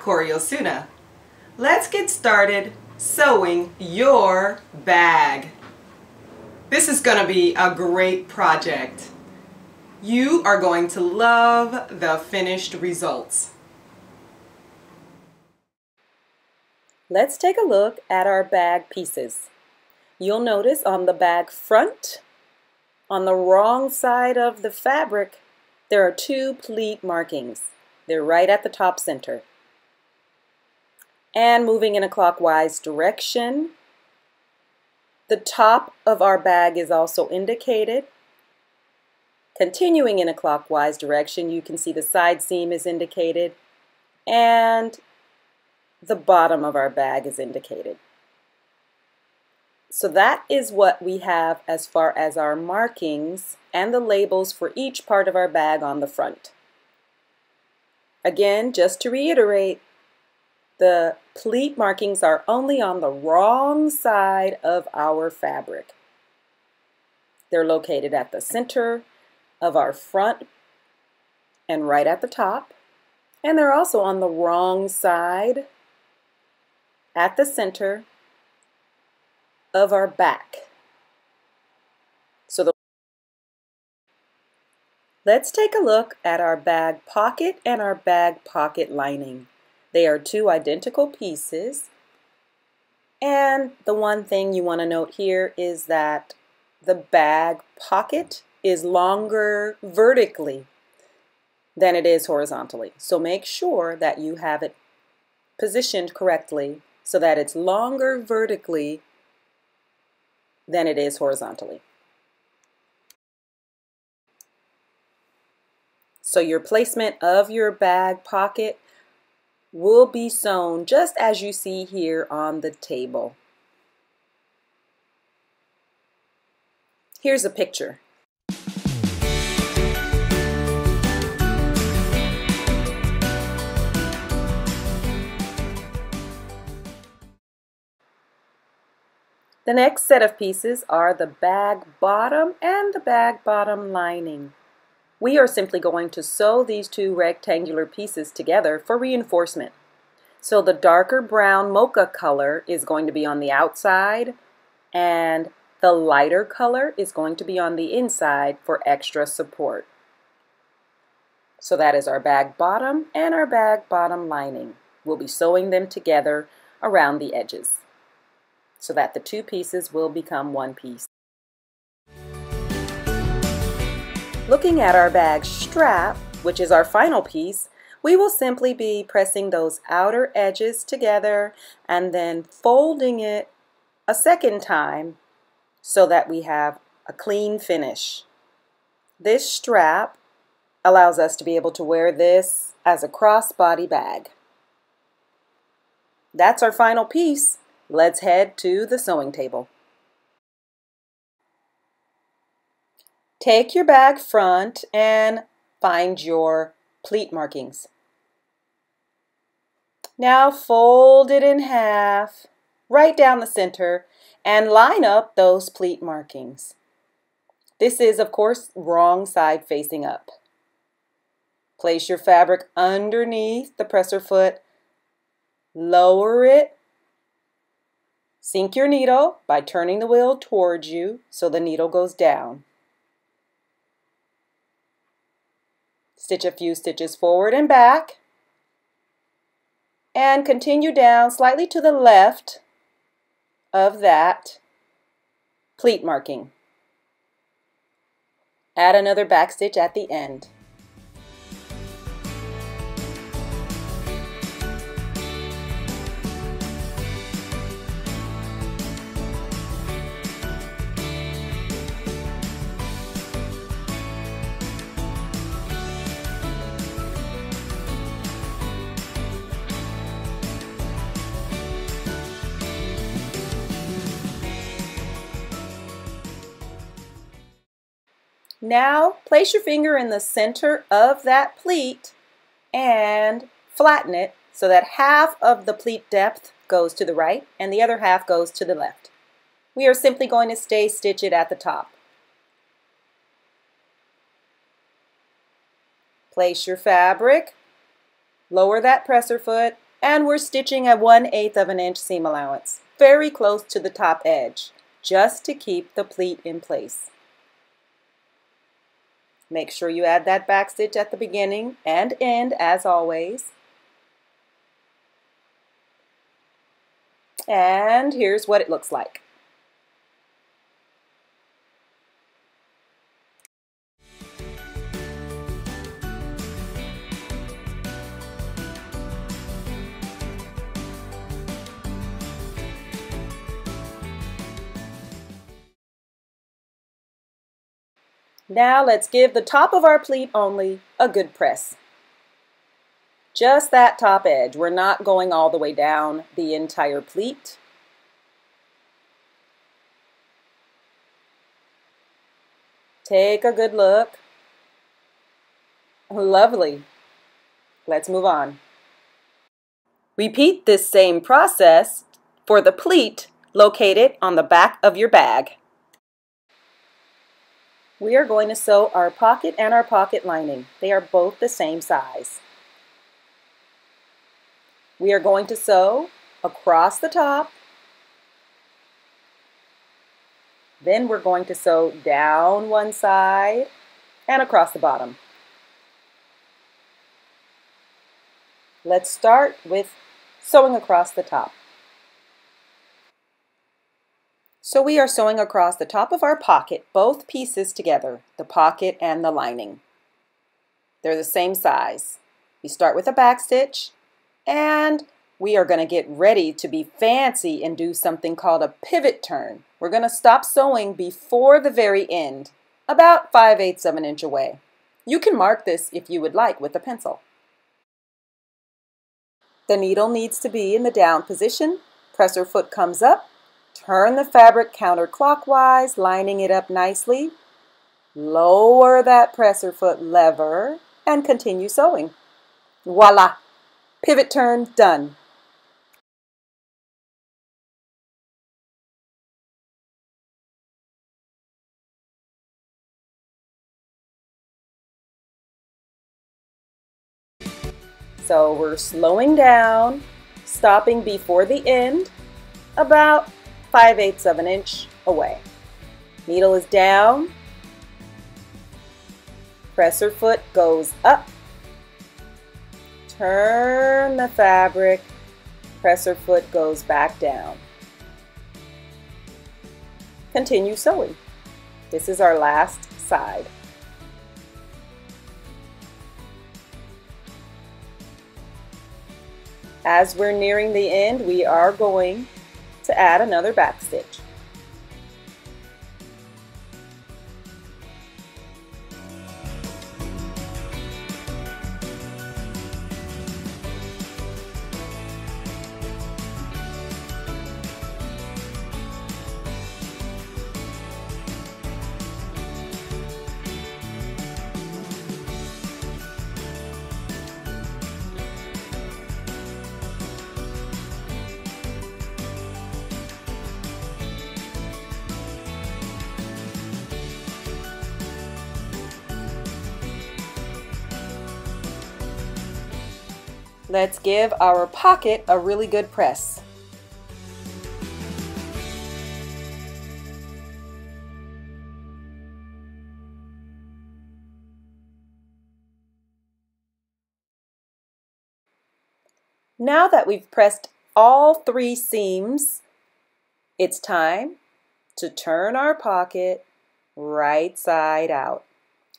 Koryosuna. Let's get started sewing your bag. This is going to be a great project. You are going to love the finished results. Let's take a look at our bag pieces. You'll notice on the bag front, on the wrong side of the fabric, there are two pleat markings. They're right at the top center. And moving in a clockwise direction, the top of our bag is also indicated. Continuing in a clockwise direction, you can see the side seam is indicated and the bottom of our bag is indicated. So that is what we have as far as our markings and the labels for each part of our bag on the front. Again, just to reiterate, the pleat markings are only on the wrong side of our fabric. They're located at the center of our front and right at the top, and they're also on the wrong side at the center of our back. Let's take a look at our bag pocket and our bag pocket lining. They are two identical pieces, and the one thing you want to note here is that the bag pocket is longer vertically than it is horizontally. So make sure that you have it positioned correctly so that it's longer vertically than it is horizontally. So your placement of your bag pocket will be sewn just as you see here on the table. Here's a picture. The next set of pieces are the bag bottom and the bag bottom lining. We are simply going to sew these two rectangular pieces together for reinforcement. So the darker brown mocha color is going to be on the outside and the lighter color is going to be on the inside for extra support. So that is our bag bottom and our bag bottom lining. We'll be sewing them together around the edges so that the two pieces will become one piece. Looking at our bag strap, which is our final piece, we will simply be pressing those outer edges together and then folding it a second time so that we have a clean finish. This strap allows us to be able to wear this as a crossbody bag. That's our final piece. Let's head to the sewing table. Take your bag front and find your pleat markings. Now fold it in half, right down the center, and line up those pleat markings. This is, of course, wrong side facing up. Place your fabric underneath the presser foot, lower it, sink your needle by turning the wheel towards you so the needle goes down. Stitch a few stitches forward and back and continue down slightly to the left of that pleat marking. Add another back stitch at the end. Now place your finger in the center of that pleat and flatten it so that half of the pleat depth goes to the right and the other half goes to the left. We are simply going to stitch it at the top. Place your fabric, lower that presser foot, And we're stitching a 1/8 of an inch seam allowance, very close to the top edge, just to keep the pleat in place. Make sure you add that back stitch at the beginning and end as always. And here's what it looks like. Now let's give the top of our pleat only a good press. Just that top edge. We're not going all the way down the entire pleat. Take a good look. Lovely. Let's move on. Repeat this same process for the pleat located on the back of your bag. We are going to sew our pocket and our pocket lining. They are both the same size. We are going to sew across the top. Then we're going to sew down one side and across the bottom. Let's start with sewing across the top. So we are sewing across the top of our pocket, both pieces together, the pocket and the lining. They're the same size. We start with a back stitch, and we are going to get ready to be fancy and do something called a pivot turn. We're going to stop sewing before the very end, about 5/8 of an inch away. You can mark this if you would like with a pencil. The needle needs to be in the down position. Presser foot comes up. Turn the fabric counterclockwise, lining it up nicely. Lower that presser foot lever and continue sewing. Voila! Pivot turn done. So we're slowing down, stopping before the end, about 5/8 of an inch away. Needle is down. Presser foot goes up. Turn the fabric. Presser foot goes back down. Continue sewing. This is our last side. As we're nearing the end, we are going to add another back stitch. Let's give our pocket a really good press. Now that we've pressed all 3 seams, it's time to turn our pocket right side out.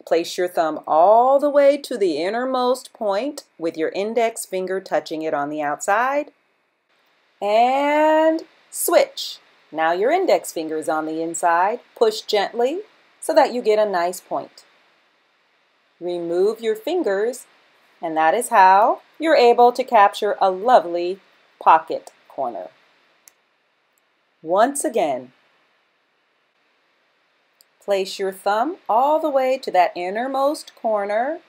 Place your thumb all the way to the innermost point with your index finger touching it on the outside. And switch. Now your index finger is on the inside. Push gently so that you get a nice point. Remove your fingers, and that is how you're able to capture a lovely pocket corner. Once again, place your thumb all the way to that innermost corner,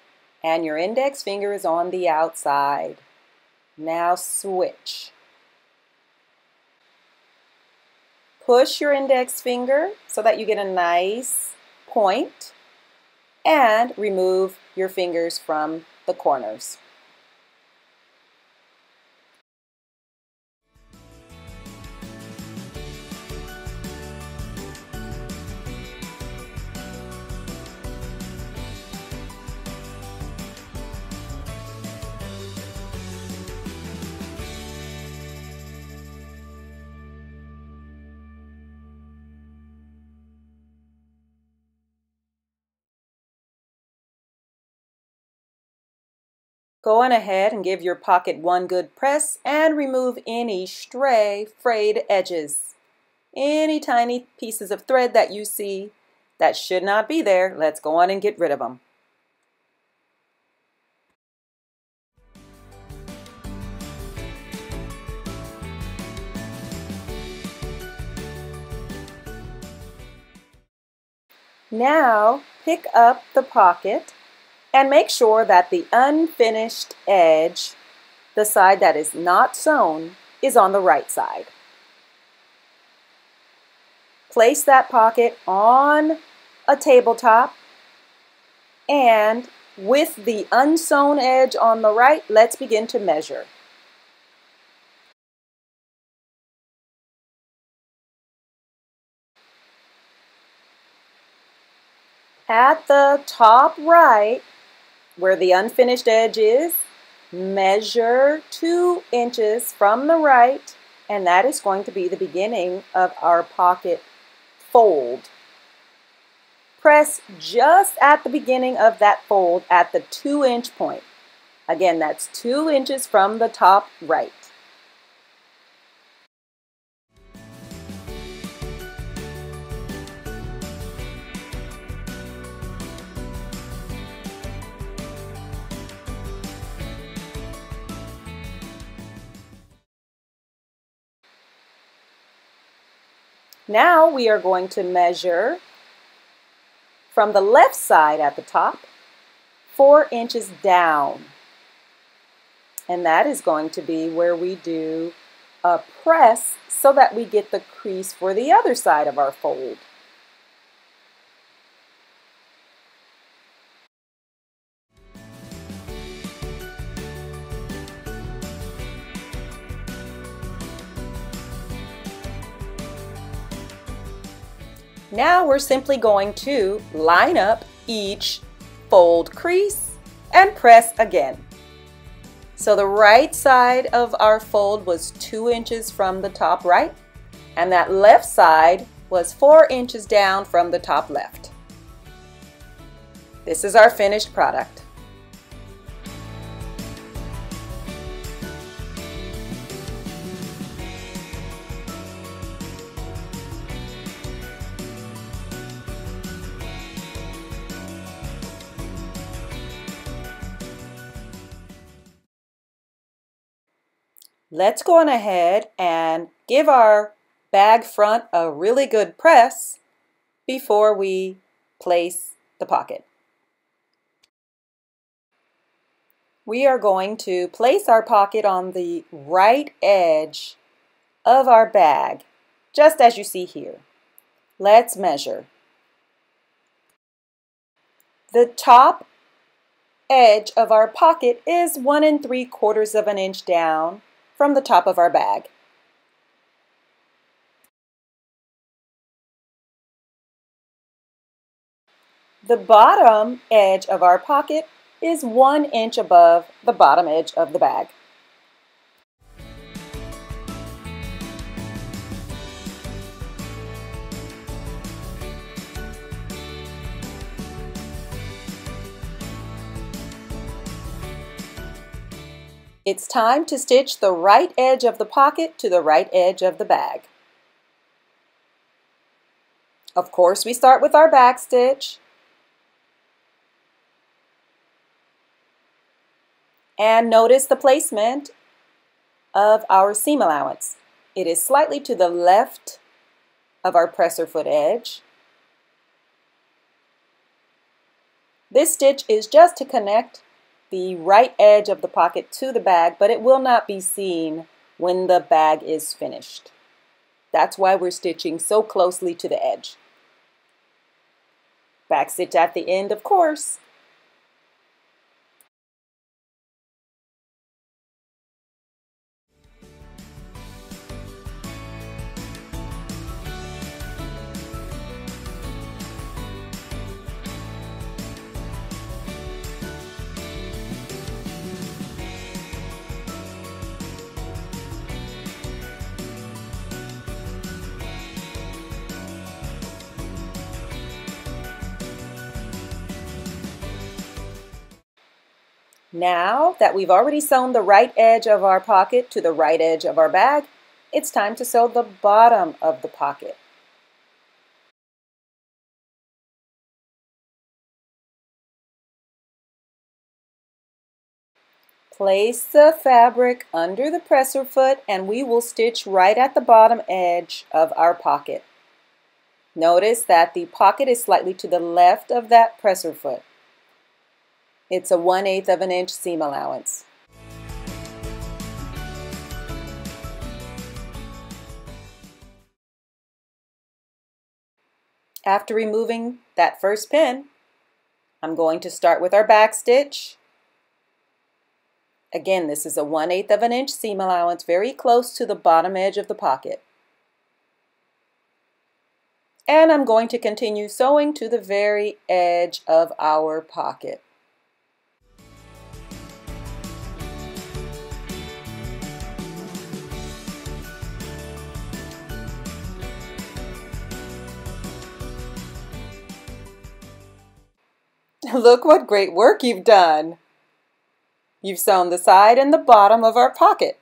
and your index finger is on the outside. Now switch. Push your index finger so that you get a nice point, and remove your fingers from the corners. Go on ahead and give your pocket one good press and remove any stray, frayed edges. Any tiny pieces of thread that you see that should not be there, let's go on and get rid of them. Now pick up the pocket and make sure that the unfinished edge, the side that is not sewn, is on the right side. Place that pocket on a tabletop, and with the unsewn edge on the right, let's begin to measure. At the top right, where the unfinished edge is, measure 2 inches from the right, and that is going to be the beginning of our pocket fold. Press just at the beginning of that fold at the 2-inch point. Again, that's 2 inches from the top right. Now we are going to measure from the left side at the top 4 inches down. And that is going to be where we do a press so that we get the crease for the other side of our fold. Now we're simply going to line up each fold crease and press again. So the right side of our fold was 2 inches from the top right, and that left side was 4 inches down from the top left. This is our finished product. Let's go on ahead and give our bag front a really good press before we place the pocket. We are going to place our pocket on the right edge of our bag, just as you see here. Let's measure. The top edge of our pocket is 1 3/4 of an inch down from the top of our bag. The bottom edge of our pocket is 1 inch above the bottom edge of the bag. It's time to stitch the right edge of the pocket to the right edge of the bag. Of course, we start with our back stitch. And notice the placement of our seam allowance. It is slightly to the left of our presser foot edge. This stitch is just to connect the right edge of the pocket to the bag, but it will not be seen when the bag is finished. That's why we're stitching so closely to the edge. Back stitch at the end, of course. Now that we've already sewn the right edge of our pocket to the right edge of our bag, it's time to sew the bottom of the pocket. Place the fabric under the presser foot and we will stitch right at the bottom edge of our pocket. Notice that the pocket is slightly to the left of that presser foot. It's a 1/8 of an inch seam allowance. After removing that first pin, I'm going to start with our back stitch. Again, this is a 1/8 of an inch seam allowance, very close to the bottom edge of the pocket. And I'm going to continue sewing to the very edge of our pocket. Look what great work you've done! You've sewn the side and the bottom of our pocket.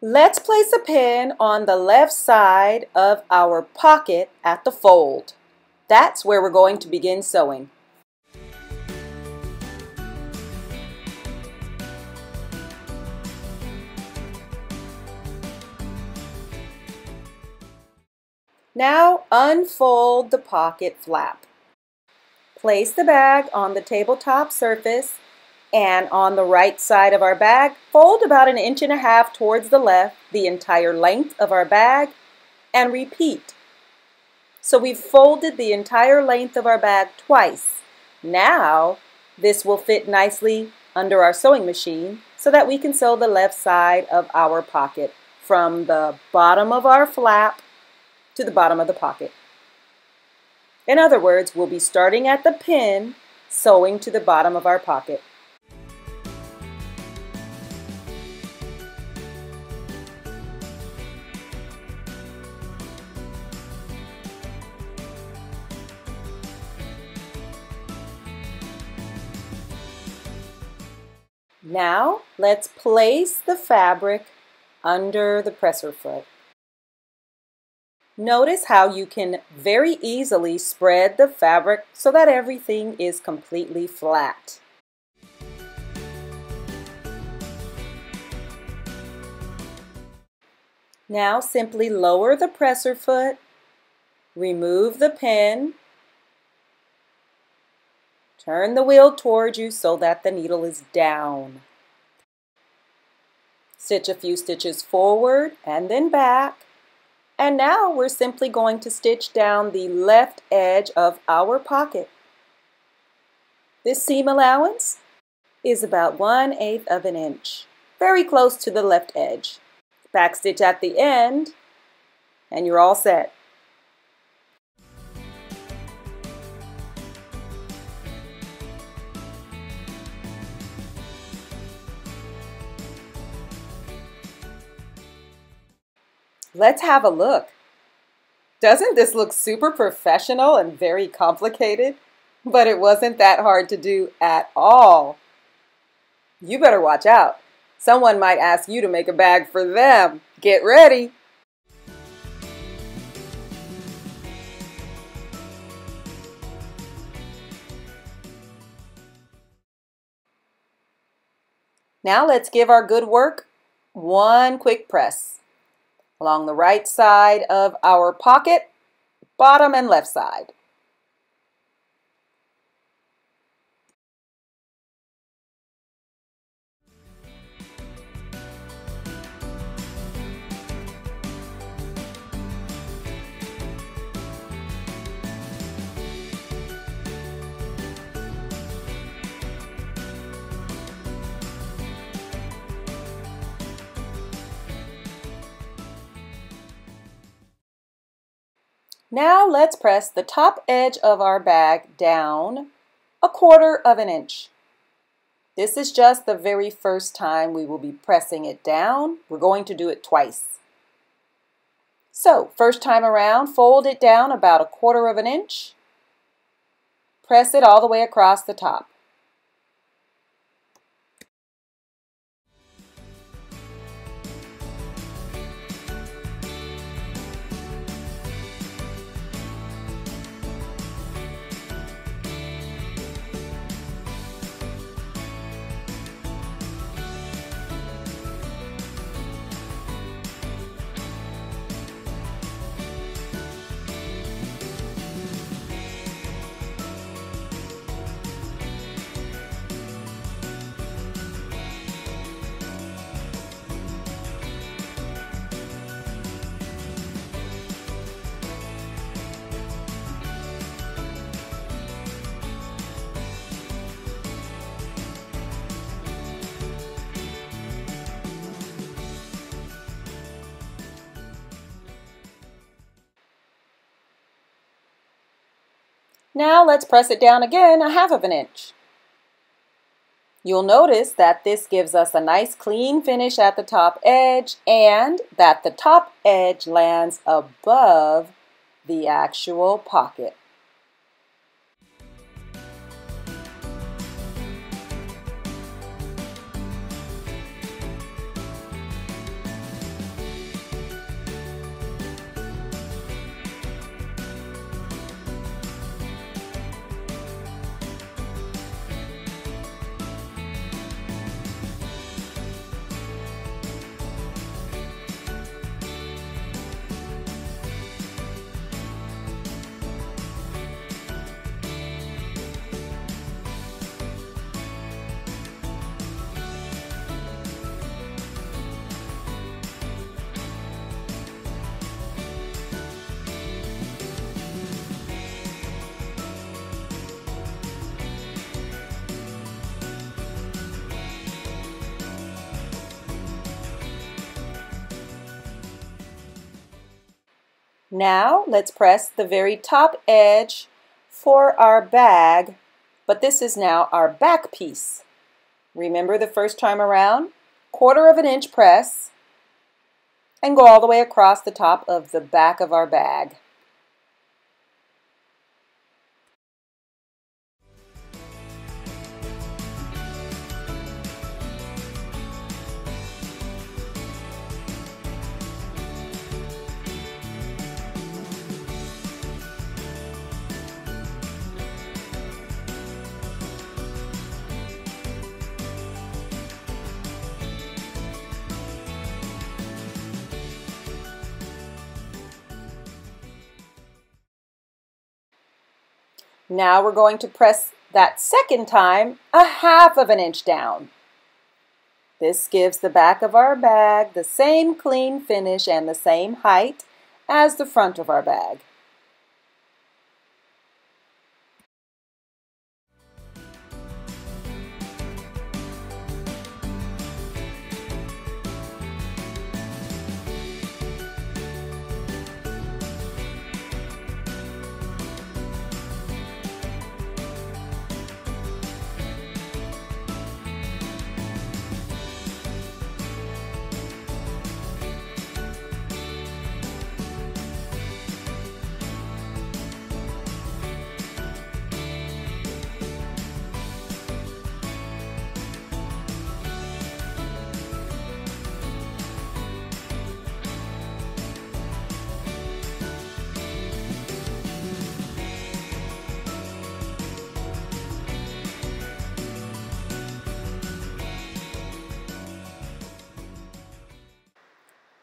Let's place a pin on the left side of our pocket at the fold. That's where we're going to begin sewing. Now unfold the pocket flap. Place the bag on the tabletop surface and on the right side of our bag, fold about 1.5 inches towards the left, the entire length of our bag, and repeat. So we've folded the entire length of our bag twice. Now this will fit nicely under our sewing machine so that we can sew the left side of our pocket from the bottom of our flap to the bottom of the pocket. In other words, we'll be starting at the pin, sewing to the bottom of our pocket. Now let's place the fabric under the presser foot. Notice how you can very easily spread the fabric so that everything is completely flat. Now simply lower the presser foot, remove the pin, turn the wheel towards you so that the needle is down. Stitch a few stitches forward and then back. And now we're simply going to stitch down the left edge of our pocket. This seam allowance is about 1/8 of an inch, very close to the left edge. Back stitch at the end, and you're all set. Let's have a look. Doesn't this look super professional and very complicated? But it wasn't that hard to do at all. You better watch out. Someone might ask you to make a bag for them. Get ready. Now let's give our good work one quick press. Along the right side of our pocket, bottom and left side. Now let's press the top edge of our bag down 1/4 inch. This is just the very first time we will be pressing it down. We're going to do it twice. So, first time around, fold it down about 1/4 inch. Press it all the way across the top. Now let's press it down again 1/2 inch. You'll notice that this gives us a nice clean finish at the top edge and that the top edge lands above the actual pocket. Now let's press the very top edge for our bag, but this is now our back piece. Remember the first time around, 1/4 inch press and go all the way across the top of the back of our bag. Now we're going to press that second time 1/2 inch down. This gives the back of our bag the same clean finish and the same height as the front of our bag.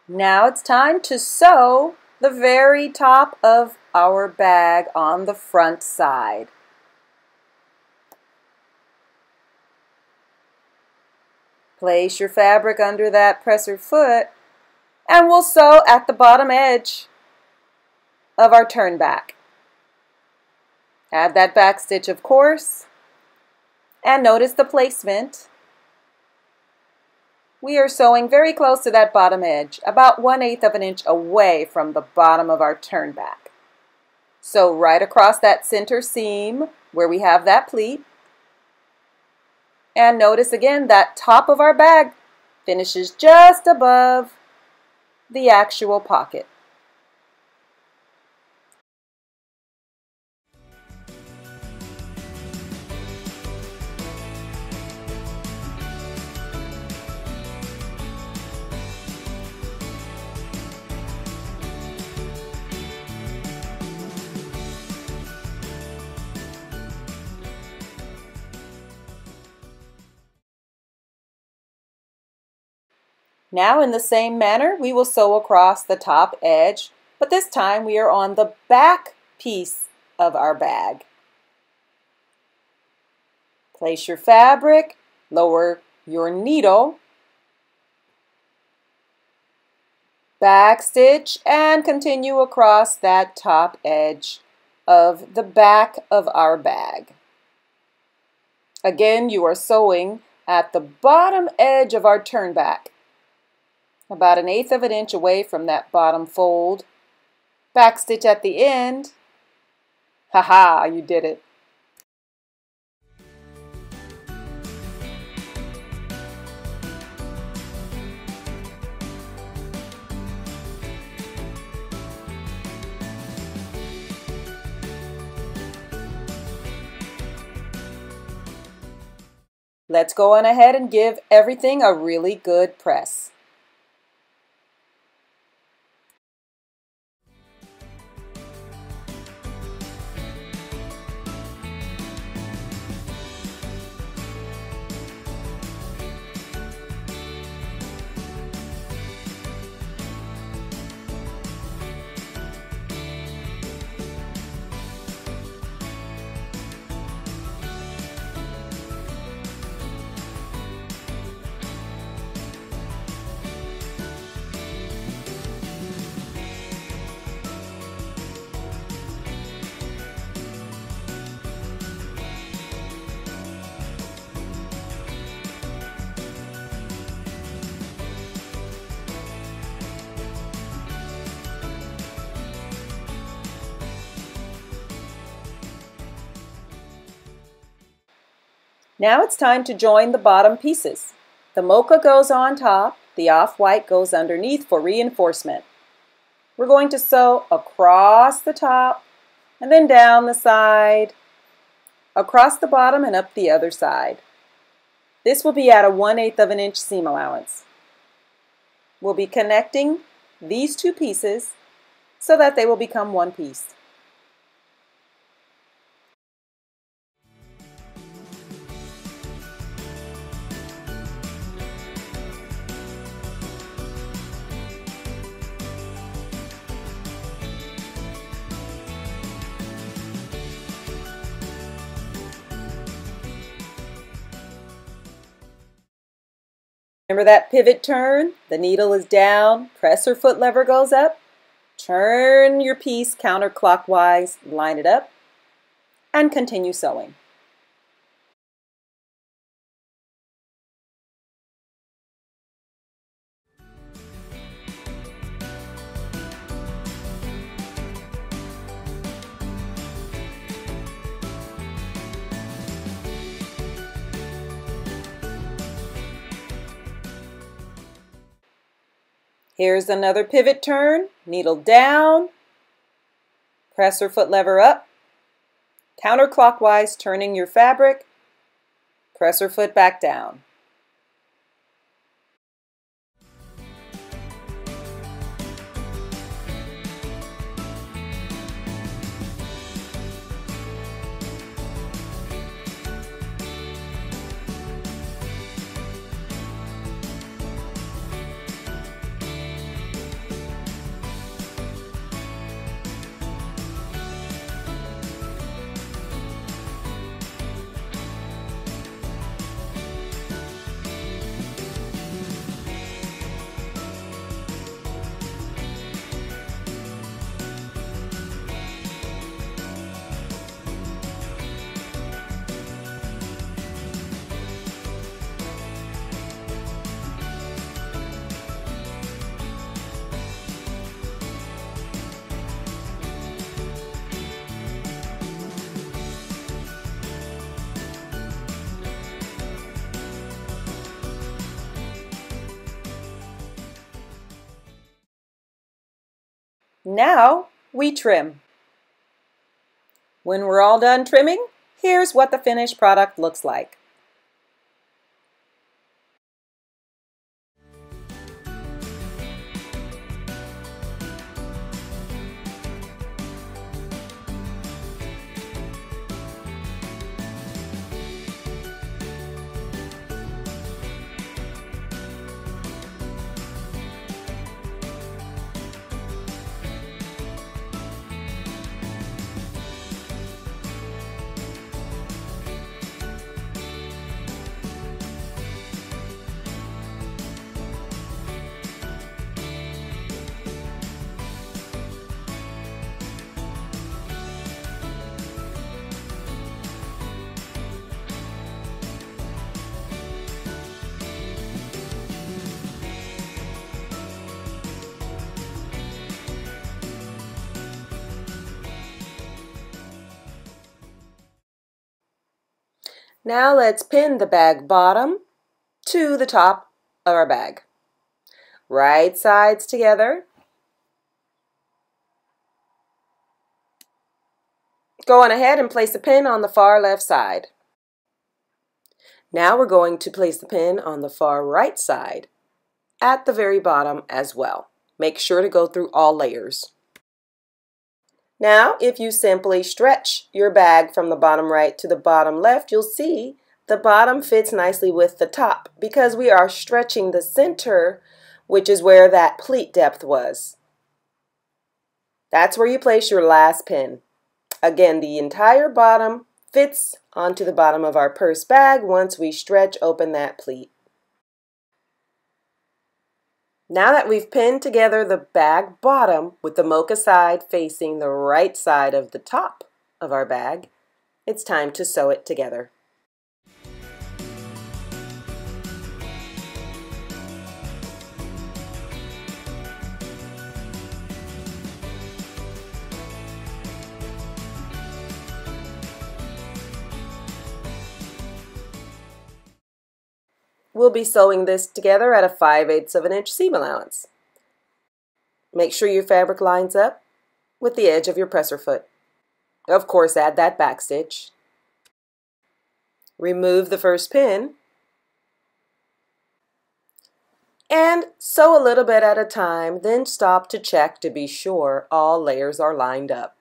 Now it's time to sew the very top of our bag on the front side. Place your fabric under that presser foot and we'll sew at the bottom edge of our turn back. Add that back stitch, of course, and notice the placement. We are sewing very close to that bottom edge, about 1/8 of an inch away from the bottom of our turn back. Sew right across that center seam where we have that pleat. And notice again that top of our bag finishes just above the actual pocket. Now in the same manner, we will sew across the top edge, but this time we are on the back piece of our bag. Place your fabric, lower your needle, backstitch, and continue across that top edge of the back of our bag. Again, you are sewing at the bottom edge of our turn back, about 1/8 of an inch away from that bottom fold. Backstitch at the end. Haha, you did it. Let's go on ahead and give everything a really good press. Now it's time to join the bottom pieces. The mocha goes on top, the off-white goes underneath for reinforcement. We're going to sew across the top and then down the side, across the bottom and up the other side. This will be at a 1/8 of an inch seam allowance. We'll be connecting these two pieces so that they will become one piece. Remember that pivot turn? The needle is down, press or foot lever goes up, turn your piece counterclockwise, line it up, and continue sewing. Here's another pivot turn, needle down, press or foot lever up, counterclockwise turning your fabric, press or foot back down. Now we trim. When we're all done trimming, here's what the finished product looks like. Now let's pin the bag bottom to the top of our bag. Right sides together. Go on ahead and place the pin on the far left side. Now we're going to place the pin on the far right side at the very bottom as well. Make sure to go through all layers. Now, if you simply stretch your bag from the bottom right to the bottom left, you'll see the bottom fits nicely with the top because we are stretching the center, which is where that pleat depth was. That's where you place your last pin. Again, the entire bottom fits onto the bottom of our purse bag once we stretch open that pleat. Now that we've pinned together the bag bottom with the mocha side facing the right side of the top of our bag, it's time to sew it together. We'll be sewing this together at a 5/8 of an inch seam allowance. Make sure your fabric lines up with the edge of your presser foot. Of course, add that back stitch. Remove the first pin and sew a little bit at a time, then stop to check to be sure all layers are lined up.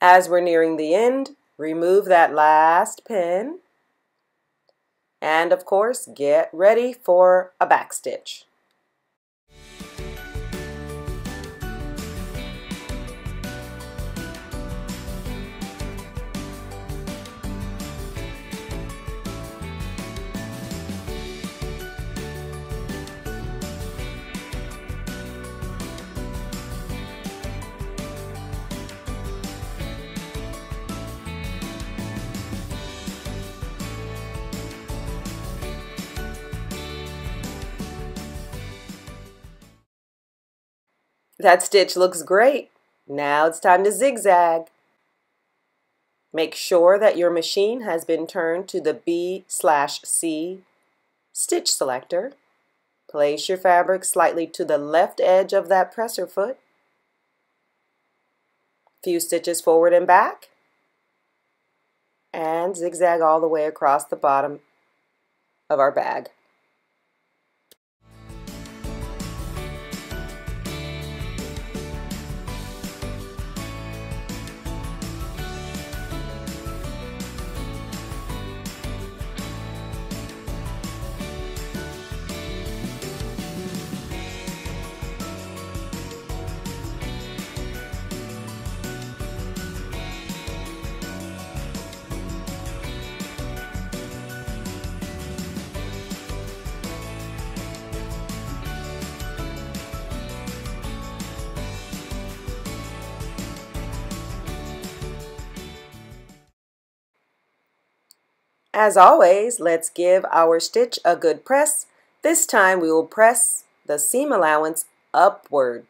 As we're nearing the end, remove that last pin and of course get ready for a back stitch. That stitch looks great. Now it's time to zigzag. Make sure that your machine has been turned to the B/C stitch selector. Place your fabric slightly to the left edge of that presser foot. Few stitches forward and back. And zigzag all the way across the bottom of our bag. As always, let's give our stitch a good press. This time we will press the seam allowance upward.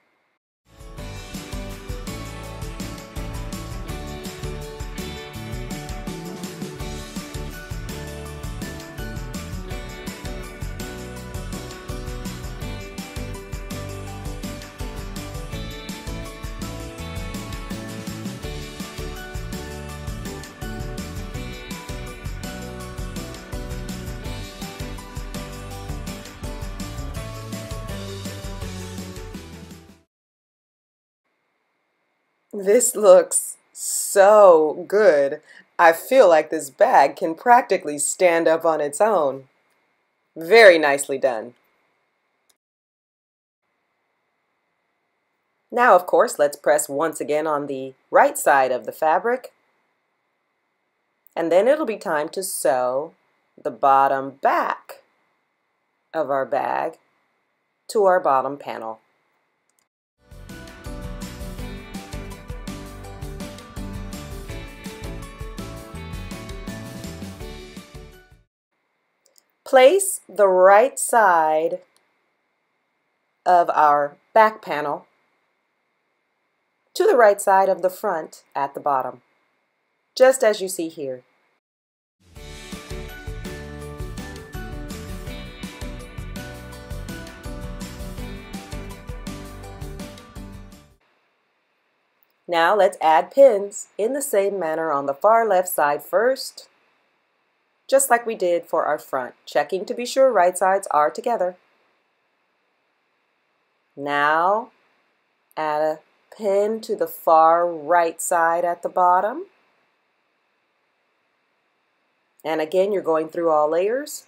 This looks so good. I feel like this bag can practically stand up on its own. Very nicely done. Now, of course, let's press once again on the right side of the fabric. And then it'll be time to sew the bottom back of our bag to our bottom panel. Place the right side of our back panel to the right side of the front at the bottom, just as you see here. Now let's add pins in the same manner on the far left side first, just like we did for our front, checking to be sure right sides are together. Now add a pin to the far right side at the bottom. And again, you're going through all layers.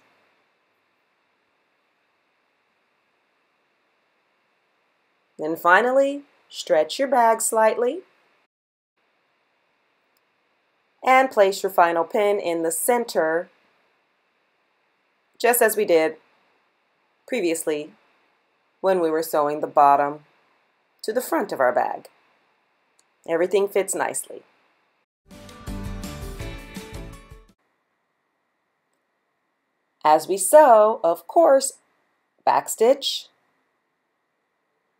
Then finally, stretch your bag slightly and place your final pin in the center, just as we did previously when we were sewing the bottom to the front of our bag. Everything fits nicely. As we sew, of course, backstitch.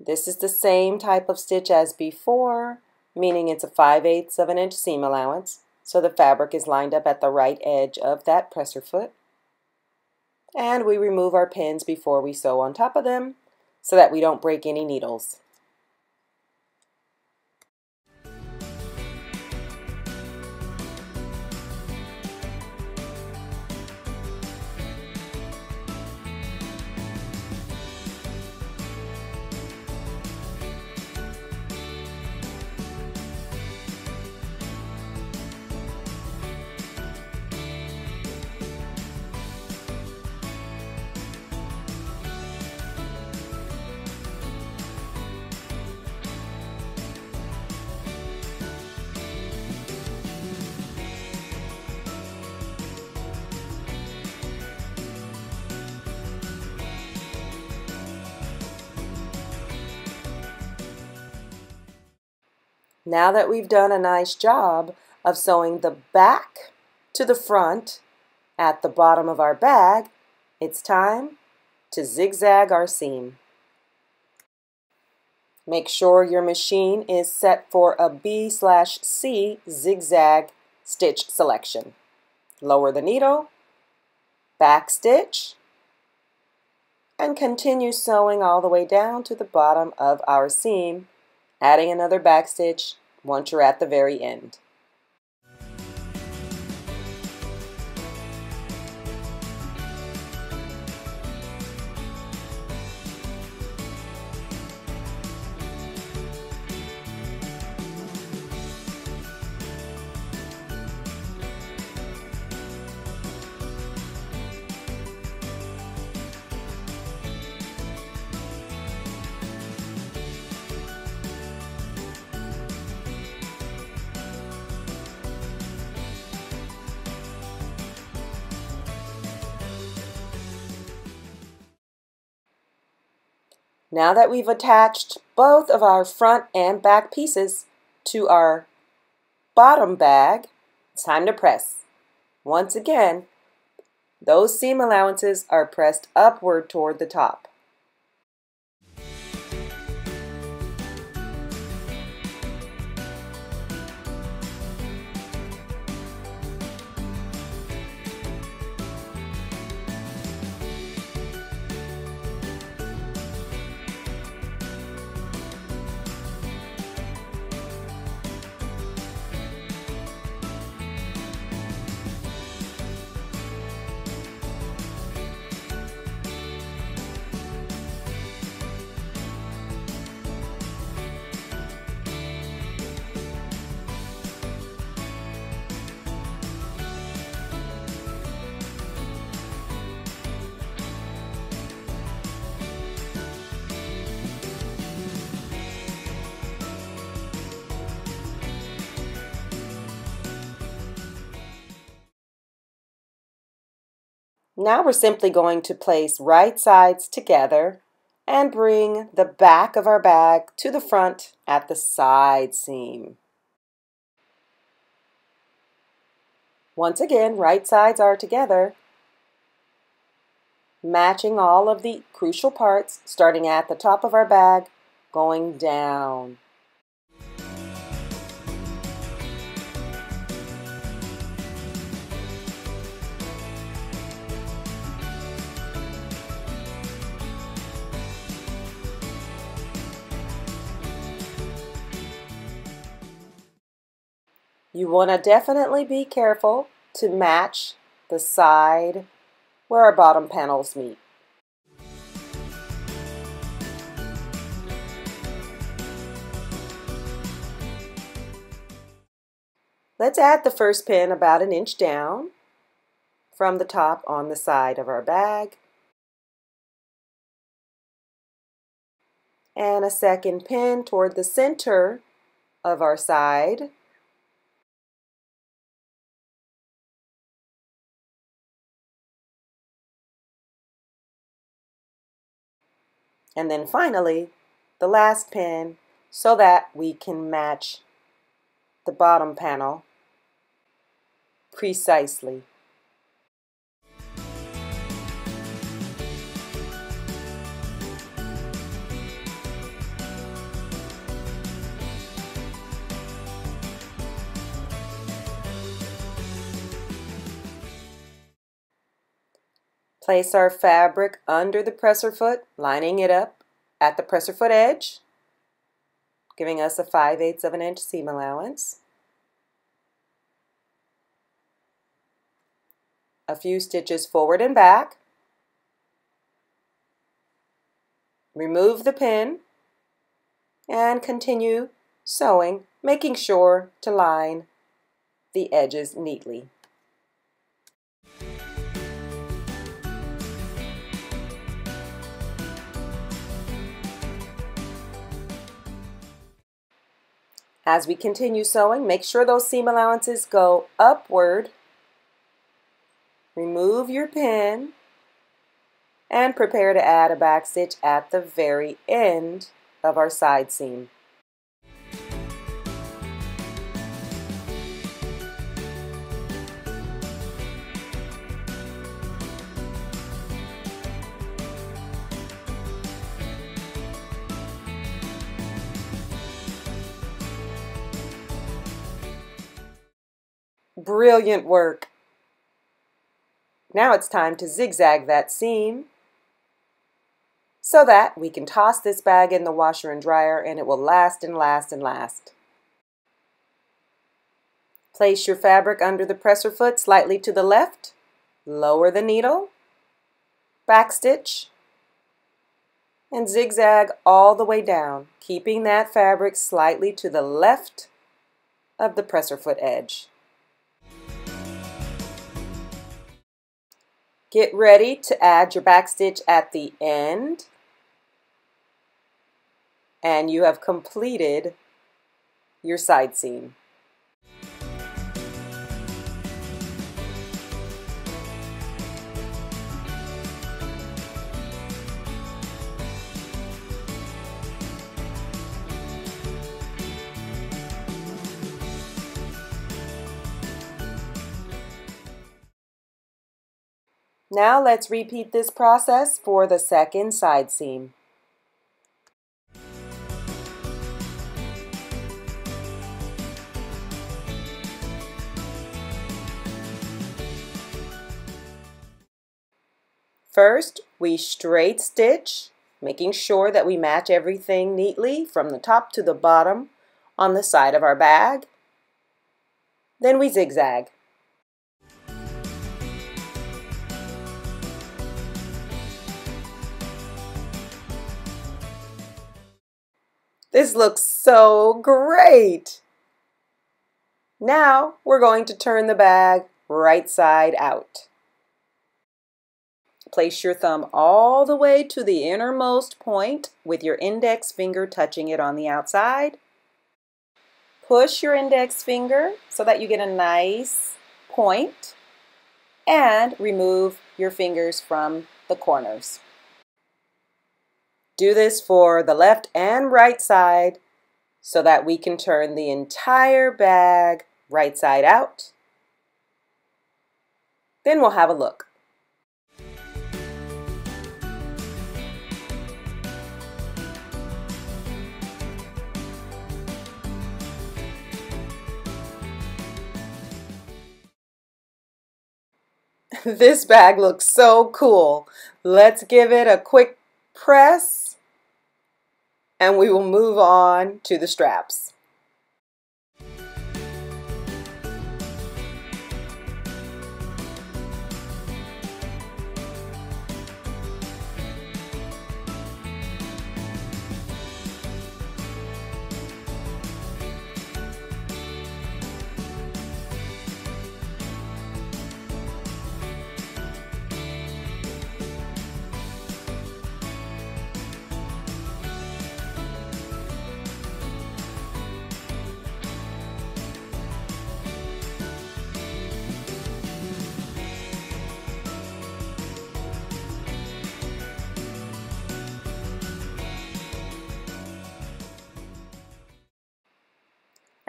This is the same type of stitch as before, meaning it's a 5/8 of an inch seam allowance, so the fabric is lined up at the right edge of that presser foot. And we remove our pins before we sew on top of them so that we don't break any needles. Now that we've done a nice job of sewing the back to the front at the bottom of our bag, it's time to zigzag our seam. Make sure your machine is set for a B/C zigzag stitch selection. Lower the needle, back stitch, and continue sewing all the way down to the bottom of our seam, adding another back stitch once you're at the very end. Now that we've attached both of our front and back pieces to our bottom bag, it's time to press. Once again, Those seam allowances are pressed upward toward the top. Now we're simply going to place right sides together and bring the back of our bag to the front at the side seam. Once again, right sides are together, matching all of the crucial parts, starting at the top of our bag, going down. You want to definitely be careful to match the side where our bottom panels meet. Let's add the first pin about an inch down from the top on the side of our bag, and a second pin toward the center of our side. And then finally, the last pin so that we can match the bottom panel precisely. Place our fabric under the presser foot, lining it up at the presser foot edge, giving us a 5/8 of an inch seam allowance. A few stitches forward and back. Remove the pin and continue sewing, making sure to line the edges neatly. As we continue sewing, make sure those seam allowances go upward. Remove your pin and prepare to add a back stitch at the very end of our side seam. Brilliant work! Now it's time to zigzag that seam so that we can toss this bag in the washer and dryer and it will last and last and last. Place your fabric under the presser foot slightly to the left, lower the needle, backstitch, and zigzag all the way down, keeping that fabric slightly to the left of the presser foot edge. Get ready to add your backstitch at the end, and you have completed your side seam. Now let's repeat this process for the second side seam. First, we straight stitch, making sure that we match everything neatly from the top to the bottom on the side of our bag. Then we zigzag. This looks so great! Now we're going to turn the bag right side out. Place your thumb all the way to the innermost point with your index finger touching it on the outside. Push your index finger so that you get a nice point and remove your fingers from the corners. Do this for the left and right side so that we can turn the entire bag right side out. Then we'll have a look. This bag looks so cool. Let's give it a quick press and we will move on to the straps.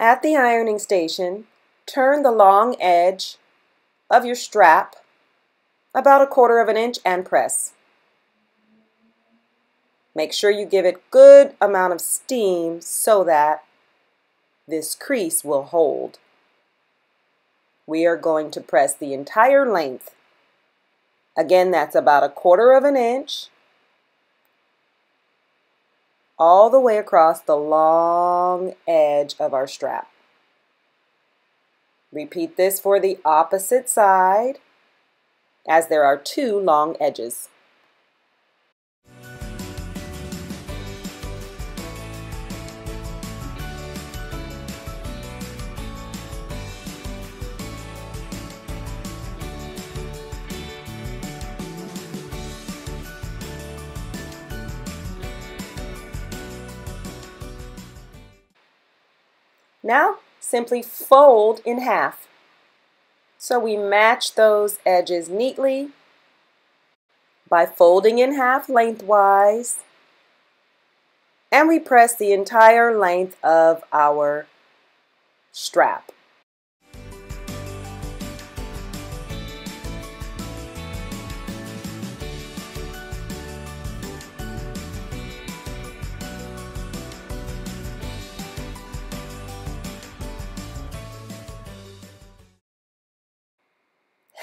At the ironing station, turn the long edge of your strap about 1/4 inch and press. Make sure you give it good amount of steam so that this crease will hold. We are going to press the entire length. Again, that's about 1/4 inch all the way across the long edge of our strap. Repeat this for the opposite side as there are 2 long edges. Now, simply fold in half. So we match those edges neatly by folding in half lengthwise, and we press the entire length of our strap.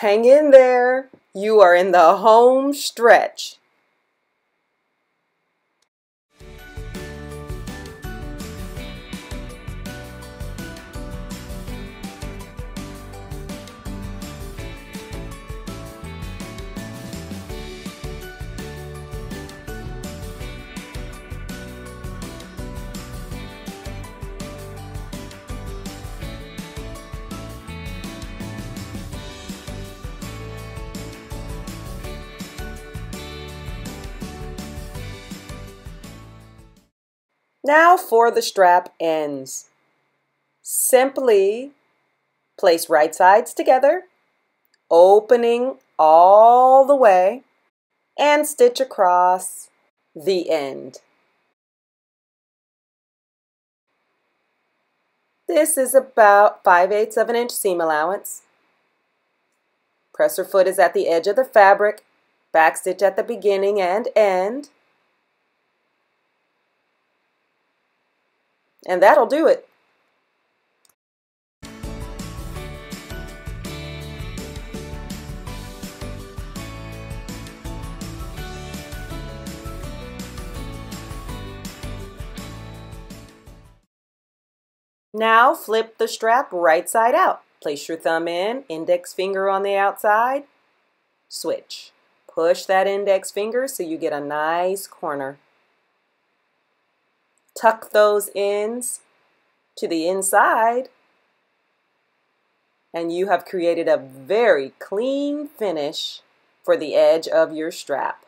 Hang in there. You are in the home stretch. Now for the strap ends. Simply place right sides together, opening all the way, and stitch across the end. This is about 5/8 inch seam allowance. Presser foot is at the edge of the fabric, backstitch at the beginning and end, and that'll do it. Now flip the strap right side out. Place your thumb in, index finger on the outside, switch. Push that index finger so you get a nice corner. Tuck those ends to the inside, and you have created a very clean finish for the edge of your strap.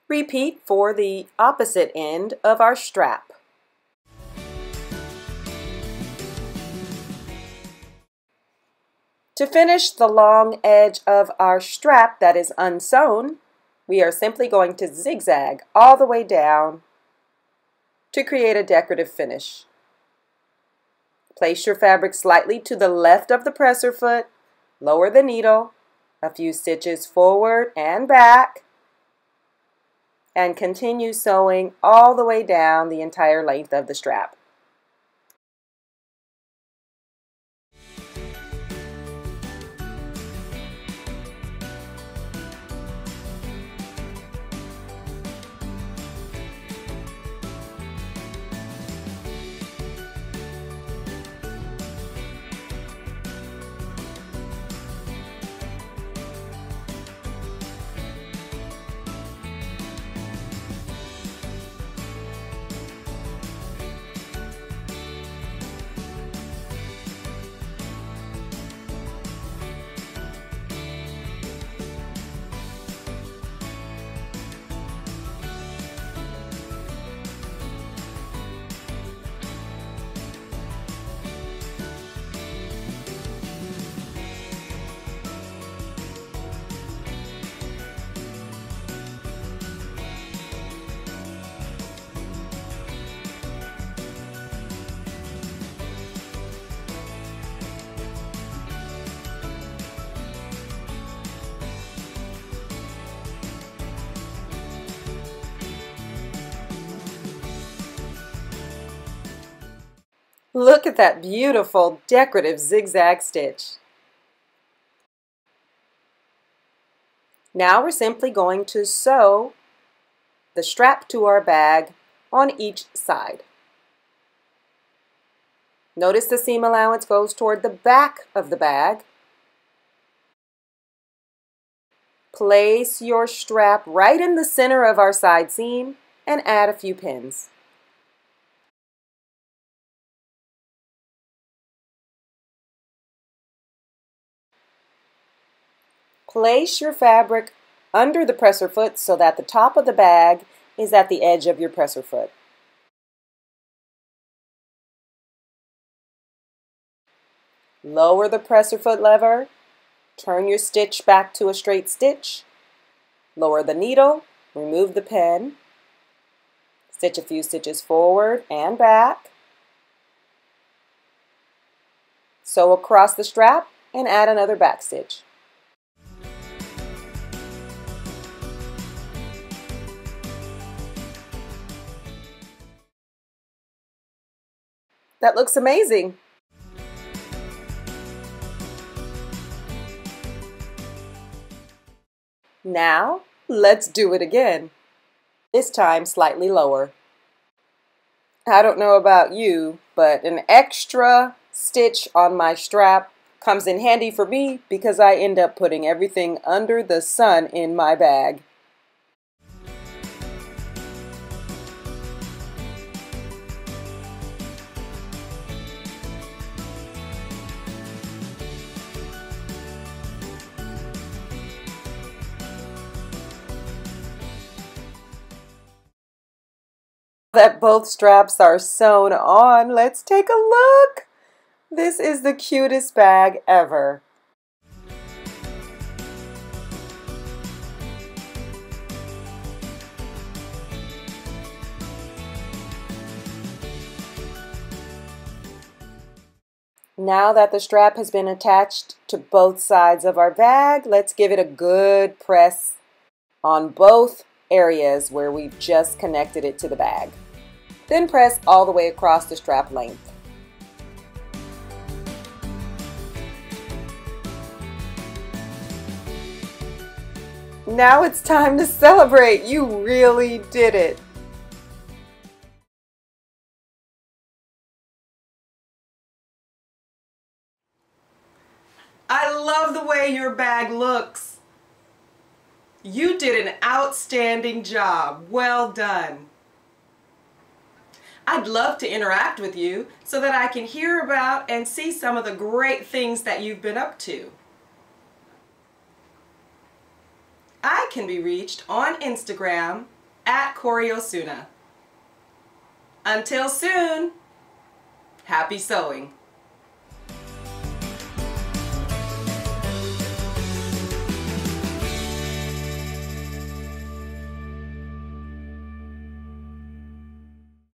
Repeat for the opposite end of our strap. To finish the long edge of our strap that is unsewn, we are simply going to zigzag all the way down to create a decorative finish. Place your fabric slightly to the left of the presser foot, lower the needle, a few stitches forward and back, and continue sewing all the way down the entire length of the strap. Look at that beautiful decorative zigzag stitch. Now we're simply going to sew the strap to our bag on each side. Notice the seam allowance goes toward the back of the bag. Place your strap right in the center of our side seam and add a few pins. Place your fabric under the presser foot so that the top of the bag is at the edge of your presser foot. Lower the presser foot lever, turn your stitch back to a straight stitch, lower the needle, remove the pin, stitch a few stitches forward and back, sew across the strap and add another back stitch. That looks amazing. Now, let's do it again. This time slightly lower. I don't know about you, but an extra stitch on my strap comes in handy for me because I end up putting everything under the sun in my bag. That both straps are sewn on, let's take a look. This is the cutest bag ever. Now that the strap has been attached to both sides of our bag, let's give it a good press on both areas where we've just connected it to the bag. Then press all the way across the strap length. Now it's time to celebrate! You really did it! I love the way your bag looks. You did an outstanding job. Well done. I'd love to interact with you so that I can hear about and see some of the great things that you've been up to. I can be reached on Instagram at @CoreyOsuna. Until soon, happy sewing.